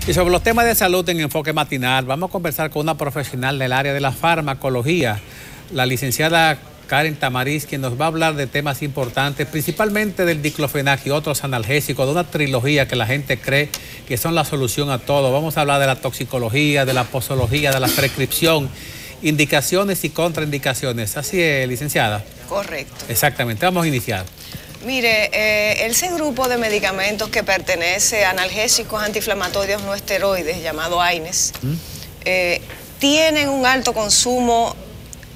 Y sobre los temas de salud en Enfoque Matinal, vamos a conversar con una profesional del área de la farmacología, la licenciada Karen Tamariz, quien nos va a hablar de temas importantes, principalmente del diclofenac y otros analgésicos, de una trilogía que la gente cree que son la solución a todo. Vamos a hablar de la toxicología, de la posología, de la prescripción, indicaciones y contraindicaciones. Así es, licenciada. Correcto. Exactamente. Vamos a iniciar. Mire, ese grupo de medicamentos que pertenece a analgésicos antiinflamatorios no esteroides, llamado AINES, tienen un alto consumo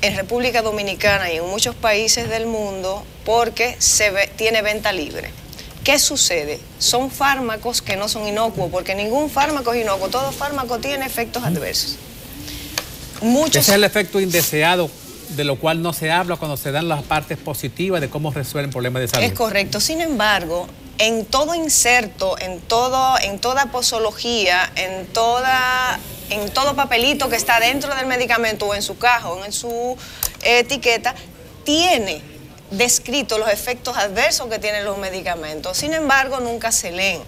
en República Dominicana y en muchos países del mundo porque tiene venta libre. ¿Qué sucede? Son fármacos que no son inocuos, porque ningún fármaco es inocuo, todo fármaco tiene efectos adversos. Ese es el efecto indeseado, de lo cual no se habla cuando se dan las partes positivas de cómo resuelven problemas de salud. Es correcto. Sin embargo, en todo inserto, en toda posología, en todo papelito que está dentro del medicamento o en su caja o en su etiqueta, tiene descrito los efectos adversos que tienen los medicamentos. Sin embargo, nunca se leen.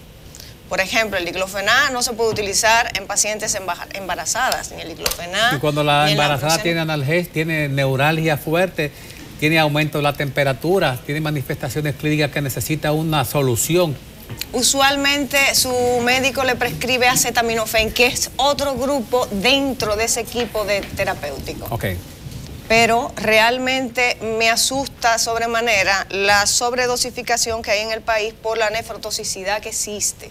Por ejemplo, el diclofenac no se puede utilizar en pacientes embarazadas, ni el diclofenac. Y cuando la embarazada tiene analgesia, tiene neuralgia fuerte, tiene aumento de la temperatura, tiene manifestaciones clínicas que necesita una solución. Usualmente su médico le prescribe acetaminofén, que es otro grupo dentro de ese equipo de terapéutico. Okay. Pero realmente me asusta sobremanera la sobredosificación que hay en el país por la nefrotoxicidad que existe.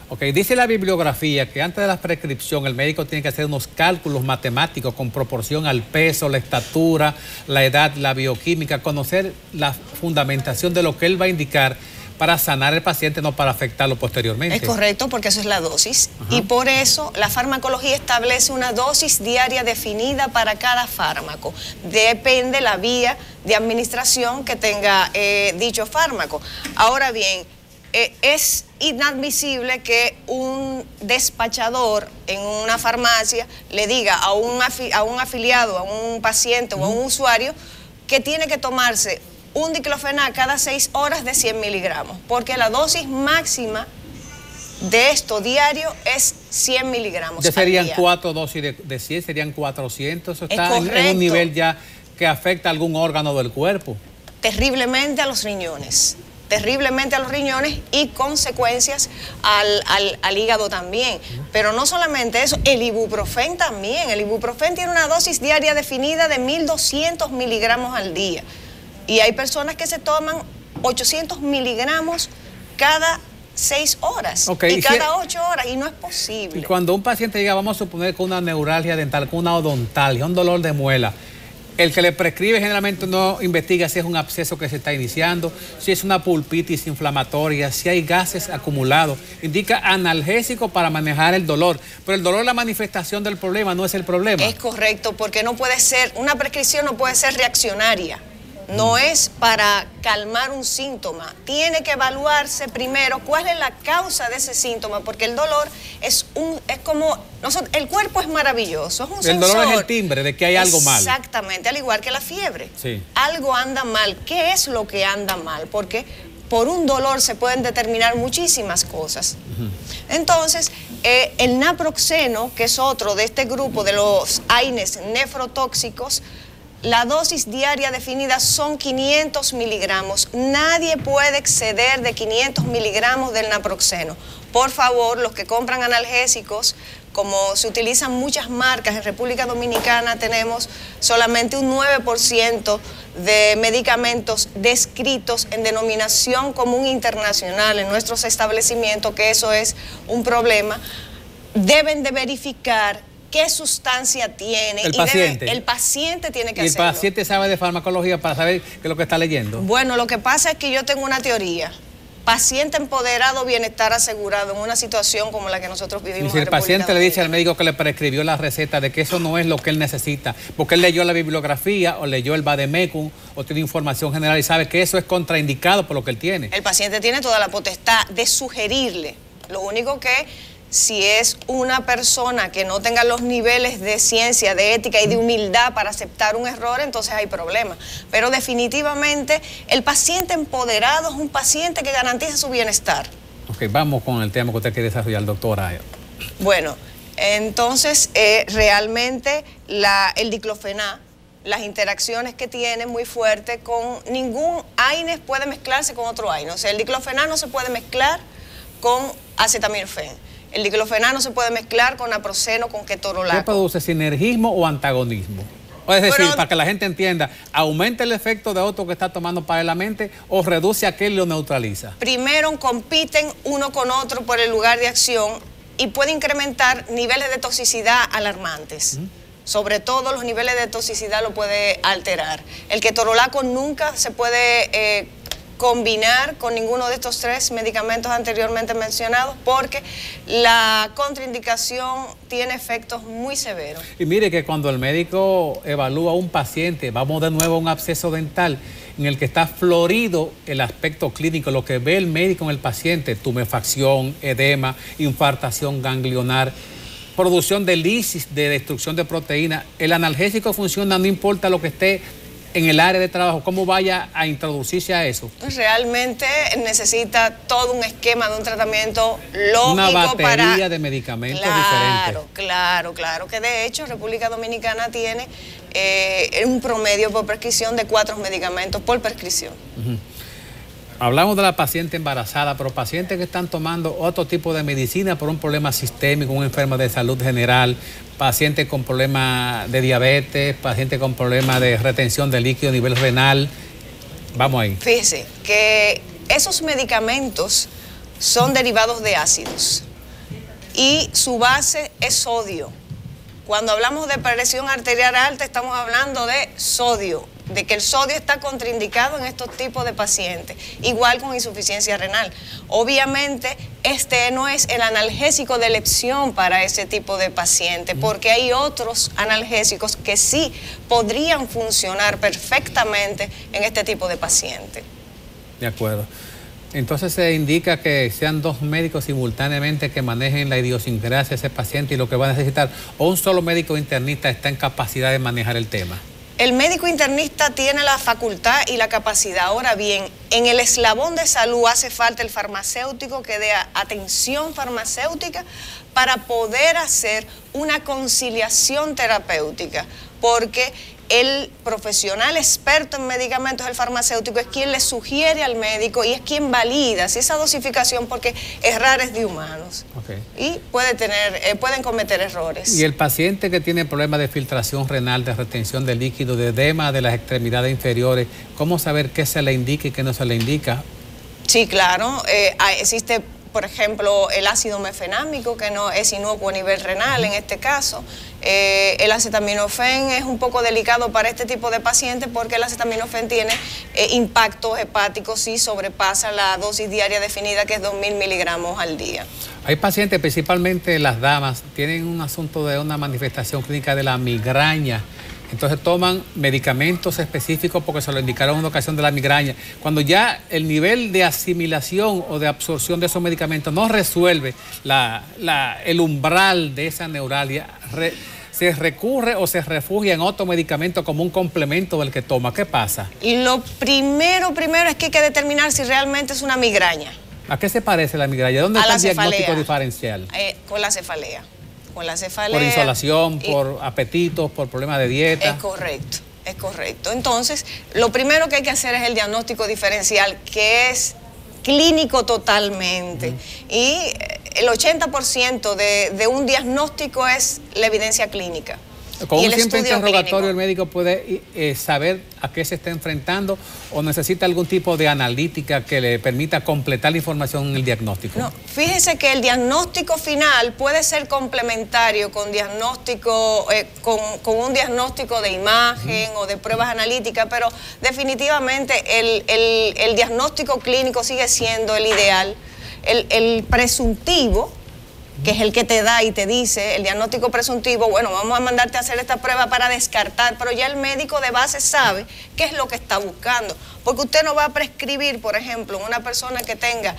Ok, dice la bibliografía que antes de la prescripción el médico tiene que hacer unos cálculos matemáticos con proporción al peso, la estatura, la edad, la bioquímica, conocer la fundamentación de lo que él va a indicar para sanar al paciente, no para afectarlo posteriormente. Es correcto, porque eso es la dosis. Ajá. Y por eso la farmacología establece una dosis diaria definida para cada fármaco. Depende la vía de administración que tenga dicho fármaco. Ahora bien, es inadmisible que un despachador en una farmacia le diga a un afiliado, a un paciente o a un usuario que tiene que tomarse un diclofenac cada 6 horas de 100 miligramos, porque la dosis máxima de esto diario es 100 miligramos. Ya serían 4 dosis de 100, serían 400. Eso está en un nivel ya que afecta a algún órgano del cuerpo. Terriblemente a los riñones. Terriblemente a los riñones y consecuencias al hígado también. Pero no solamente eso, el ibuprofén también. El ibuprofén tiene una dosis diaria definida de 1200 miligramos al día. Y hay personas que se toman 800 miligramos cada 6 horas y cada 8 horas, y no es posible. Y cuando un paciente llega, vamos a suponer, con una neuralgia dental, con una odontalgia, un dolor de muela, el que le prescribe generalmente no investiga si es un absceso que se está iniciando, si es una pulpitis inflamatoria, si hay gases acumulados. Indica analgésico para manejar el dolor, pero el dolor es la manifestación del problema, no es el problema. Es correcto, porque no puede ser, una prescripción no puede ser reaccionaria. No es para calmar un síntoma. Tiene que evaluarse primero cuál es la causa de ese síntoma, porque el dolor es como... el cuerpo es maravilloso, es un sensor. El dolor es el timbre de que hay algo mal. Exactamente, al igual que la fiebre. Sí. Algo anda mal. ¿Qué es lo que anda mal? Porque por un dolor se pueden determinar muchísimas cosas. Entonces, el naproxeno, que es otro de este grupo de los AINES nefrotóxicos, la dosis diaria definida son 500 miligramos. Nadie puede exceder de 500 miligramos del naproxeno. Por favor, los que compran analgésicos, como se utilizan muchas marcas, en República Dominicana tenemos solamente un 9% de medicamentos descritos en denominación común internacional en nuestros establecimientos, que eso es un problema. Deben de verificar qué sustancia tiene. El paciente. El paciente tiene que hacerlo. ¿Y el paciente sabe de farmacología para saber qué es lo que está leyendo? Bueno, lo que pasa es que yo tengo una teoría. Paciente empoderado, bienestar asegurado en una situación como la que nosotros vivimos. Y si el paciente le dice al médico que le prescribió la receta de que eso no es lo que él necesita, porque él leyó la bibliografía o leyó el vademecum o tiene información general y sabe que eso es contraindicado por lo que él tiene. El paciente tiene toda la potestad de sugerirle. Lo único que, si es una persona que no tenga los niveles de ciencia, de ética y de humildad para aceptar un error, entonces hay problemas. Pero definitivamente el paciente empoderado es un paciente que garantiza su bienestar. Ok, vamos con el tema que usted quiere desarrollar, doctora. Bueno, entonces realmente el diclofenac, las interacciones que tiene muy fuerte con ningún AINES puede mezclarse con otro AINES. O sea, el diclofenac no se puede mezclar con acetaminofén. El diclofenac no se puede mezclar con naproxeno, con ketorolaco. ¿Qué produce, sinergismo o antagonismo? Es decir, para que la gente entienda, ¿aumenta el efecto de otro que está tomando paralelamente o reduce aquel y lo neutraliza? Primero compiten uno con otro por el lugar de acción y puede incrementar niveles de toxicidad alarmantes. Sobre todo los niveles de toxicidad lo puede alterar. El ketorolaco nunca se puede combinar con ninguno de estos 3 medicamentos anteriormente mencionados porque la contraindicación tiene efectos muy severos. Y mire que cuando el médico evalúa a un paciente, vamos de nuevo a un absceso dental en el que está florido el aspecto clínico, lo que ve el médico en el paciente, tumefacción, edema, infartación ganglionar, producción de lisis, de destrucción de proteínas. El analgésico funciona, no importa lo que esté en el área de trabajo, cómo vaya a introducirse a eso. Pues realmente necesita todo un esquema de un tratamiento lógico. Una batería de medicamentos diferentes. Claro, que de hecho República Dominicana tiene un promedio por prescripción de 4 medicamentos por prescripción. Hablamos de la paciente embarazada, pero pacientes que están tomando otro tipo de medicina por un problema sistémico, un enfermo de salud general, pacientes con problemas de diabetes, pacientes con problemas de retención de líquido a nivel renal. Vamos ahí. Fíjese que esos medicamentos son derivados de ácidos y su base es sodio. Cuando hablamos de presión arterial alta, estamos hablando de sodio, de que el sodio está contraindicado en estos tipos de pacientes, igual con insuficiencia renal. Obviamente, este no es el analgésico de elección para ese tipo de paciente, porque hay otros analgésicos que sí podrían funcionar perfectamente en este tipo de paciente. De acuerdo. Entonces se indica que sean 2 médicos simultáneamente que manejen la idiosincrasia de ese paciente y lo que va a necesitar, o un solo médico internista está en capacidad de manejar el tema. El médico internista tiene la facultad y la capacidad. Ahora bien, en el eslabón de salud hace falta el farmacéutico que dé atención farmacéutica para poder hacer una conciliación terapéutica, porque el profesional experto en medicamentos, el farmacéutico, es quien le sugiere al médico y es quien valida si esa dosificación, porque errar es de humanos. Y pueden cometer errores. Y el paciente que tiene problemas de filtración renal, de retención de líquido, de edema de las extremidades inferiores, ¿cómo saber qué se le indica y qué no se le indica? Sí, claro. Existe, por ejemplo, el ácido mefenámico, que no es inocuo a nivel renal en este caso. El acetaminofén es un poco delicado para este tipo de pacientes porque el acetaminofén tiene impactos hepáticos si sobrepasa la dosis diaria definida, que es 2000 miligramos al día. Hay pacientes, principalmente las damas, tienen un asunto de una manifestación clínica de la migraña. Entonces toman medicamentos específicos porque se lo indicaron en una ocasión de la migraña. Cuando ya el nivel de asimilación o de absorción de esos medicamentos no resuelve el umbral de esa neuralgia, se recurre o se refugia en otro medicamento como un complemento del que toma. ¿Qué pasa? Lo primero es que hay que determinar si realmente es una migraña. ¿A qué se parece la migraña? ¿Dónde está el diagnóstico diferencial? Con la cefalea. Con la cefalea. Por insolación, por apetitos, por problemas de dieta. Es correcto. Entonces, lo primero que hay que hacer es el diagnóstico diferencial, que es clínico totalmente. Y el 80% de un diagnóstico es la evidencia clínica. Con un simple interrogatorio el médico puede saber a qué se está enfrentando o necesita algún tipo de analítica que le permita completar la información en el diagnóstico. No, fíjese que el diagnóstico final puede ser complementario con diagnóstico, con un diagnóstico de imagen o de pruebas analíticas, pero definitivamente el diagnóstico clínico sigue siendo el ideal, el presuntivo, que es el que te da y te dice, el diagnóstico presuntivo, bueno, vamos a mandarte a hacer esta prueba para descartar, pero ya el médico de base sabe qué es lo que está buscando. Porque usted no va a prescribir, por ejemplo, una persona que tenga,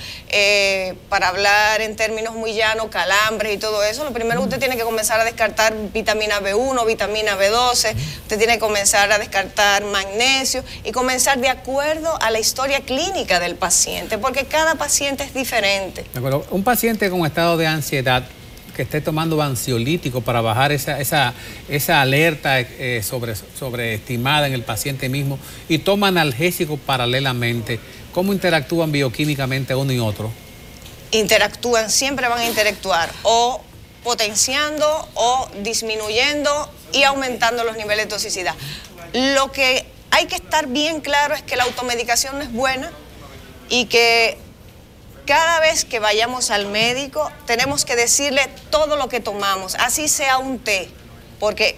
para hablar en términos muy llanos, calambres y todo eso, lo primero que usted tiene que comenzar a descartar vitamina B1, vitamina B12, usted tiene que comenzar a descartar magnesio y comenzar de acuerdo a la historia clínica del paciente, porque cada paciente es diferente. De acuerdo. Un paciente con estado de ansiedad que esté tomando ansiolítico para bajar esa alerta sobreestimada en el paciente mismo y toma analgésico paralelamente, ¿cómo interactúan bioquímicamente uno y otro? Interactúan, siempre van a interactuar, o potenciando o disminuyendo y aumentando los niveles de toxicidad. Lo que hay que estar bien claro es que la automedicación no es buena y que cada vez que vayamos al médico tenemos que decirle todo lo que tomamos, así sea un té, porque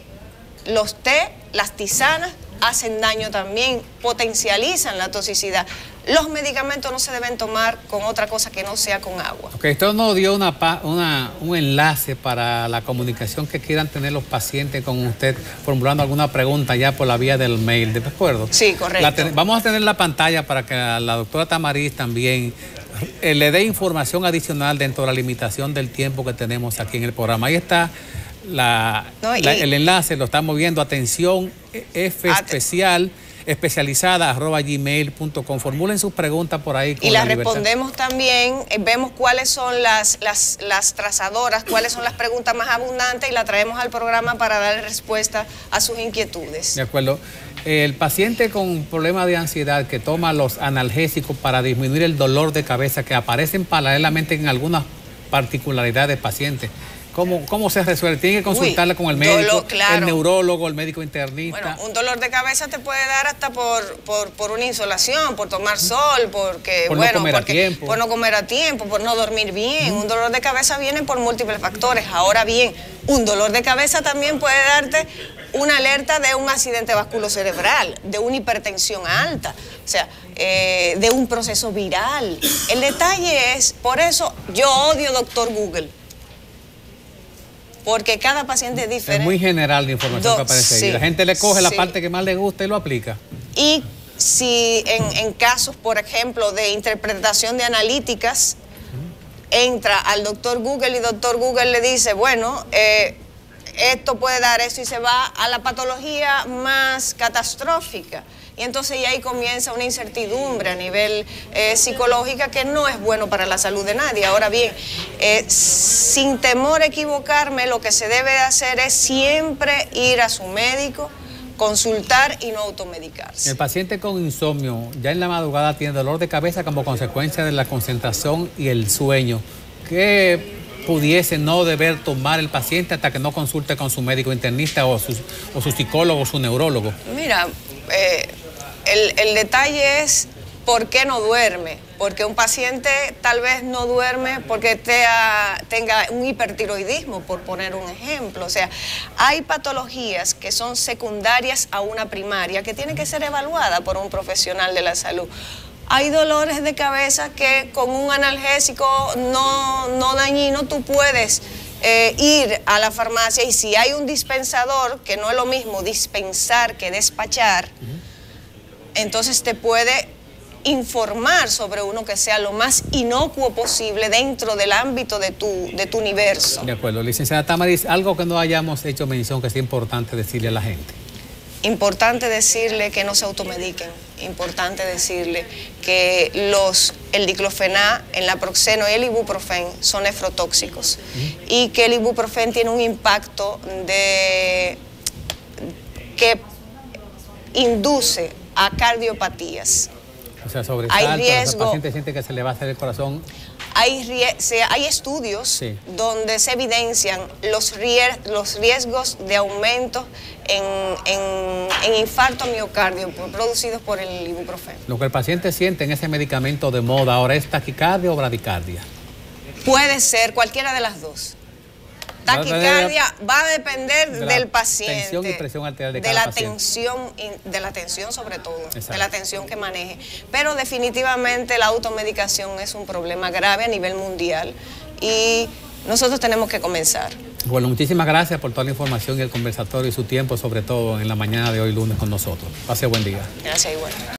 los té, las tisanas, hacen daño también, potencializan la toxicidad. Los medicamentos no se deben tomar con otra cosa que no sea con agua. Ok, esto nos dio un enlace para la comunicación que quieran tener los pacientes con usted, formulando alguna pregunta ya por la vía del mail, ¿de acuerdo? Sí, correcto. Vamos a tener la pantalla para que la doctora Tamariz también le dé información adicional dentro de la limitación del tiempo que tenemos aquí en el programa. Ahí está el enlace, lo estamos viendo, atención especializada @gmail.com. Formulen sus preguntas por ahí. Y las respondemos también, vemos cuáles son las trazadoras, cuáles son las preguntas más abundantes y las traemos al programa para dar respuesta a sus inquietudes. De acuerdo. El paciente con problemas de ansiedad que toma los analgésicos para disminuir el dolor de cabeza que aparecen paralelamente en algunas particularidades del paciente, ¿cómo se resuelve? ¿Tiene que consultarla con el médico, el neurólogo, el médico internista? Bueno, un dolor de cabeza te puede dar hasta por una insolación, por tomar sol, por no comer a tiempo, por no dormir bien. Un dolor de cabeza viene por múltiples factores. Ahora bien, un dolor de cabeza también puede darte una alerta de un accidente vasculocerebral, de una hipertensión alta, o sea, de un proceso viral. El detalle es, por eso yo odio Dr. Google, porque cada paciente es diferente. Es muy general la información que aparece ahí. La gente le coge la parte que más le gusta y lo aplica. Y si en casos, por ejemplo, de interpretación de analíticas, entra al Dr. Google y Dr. Google le dice, bueno, esto puede dar eso, y se va a la patología más catastrófica. Y entonces ya ahí comienza una incertidumbre a nivel psicológica que no es bueno para la salud de nadie. Ahora bien, sin temor a equivocarme, lo que se debe de hacer es siempre ir a su médico, consultar y no automedicarse. El paciente con insomnio ya en la madrugada tiene dolor de cabeza como consecuencia de la concentración y el sueño. ¿Qué pudiese no deber tomar el paciente hasta que no consulte con su médico internista o su psicólogo o su neurólogo? Mira, el detalle es por qué no duerme. Porque un paciente tal vez no duerme porque tenga un hipertiroidismo, por poner un ejemplo. O sea, hay patologías que son secundarias a una primaria que tienen que ser evaluadas por un profesional de la salud. Hay dolores de cabeza que con un analgésico no dañino tú puedes ir a la farmacia, y si hay un dispensador, que no es lo mismo dispensar que despachar, entonces te puede informar sobre uno que sea lo más inocuo posible dentro del ámbito de tu universo. De acuerdo. Licenciada Tamariz, algo que no hayamos hecho mención que es importante decirle a la gente. Importante decirle que no se automediquen, importante decirle que el diclofenac, el naproxeno y el ibuprofen son nefrotóxicos, y que el ibuprofen tiene un impacto que induce a cardiopatías. O sea, sobresalto, el paciente siente que se le va a hacer el corazón. Hay estudios donde se evidencian los riesgos de aumento en infarto miocardio producidos por el ibuprofeno. Lo que el paciente siente en ese medicamento de moda ahora es taquicardia o bradicardia. Puede ser cualquiera de las dos. Taquicardia va a depender del paciente, tensión y presión arterial de la tensión sobre todo, de la tensión que maneje. Pero definitivamente la automedicación es un problema grave a nivel mundial y nosotros tenemos que comenzar. Bueno, muchísimas gracias por toda la información y el conversatorio y su tiempo, sobre todo en la mañana de hoy lunes con nosotros. Pase buen día. Gracias, igual.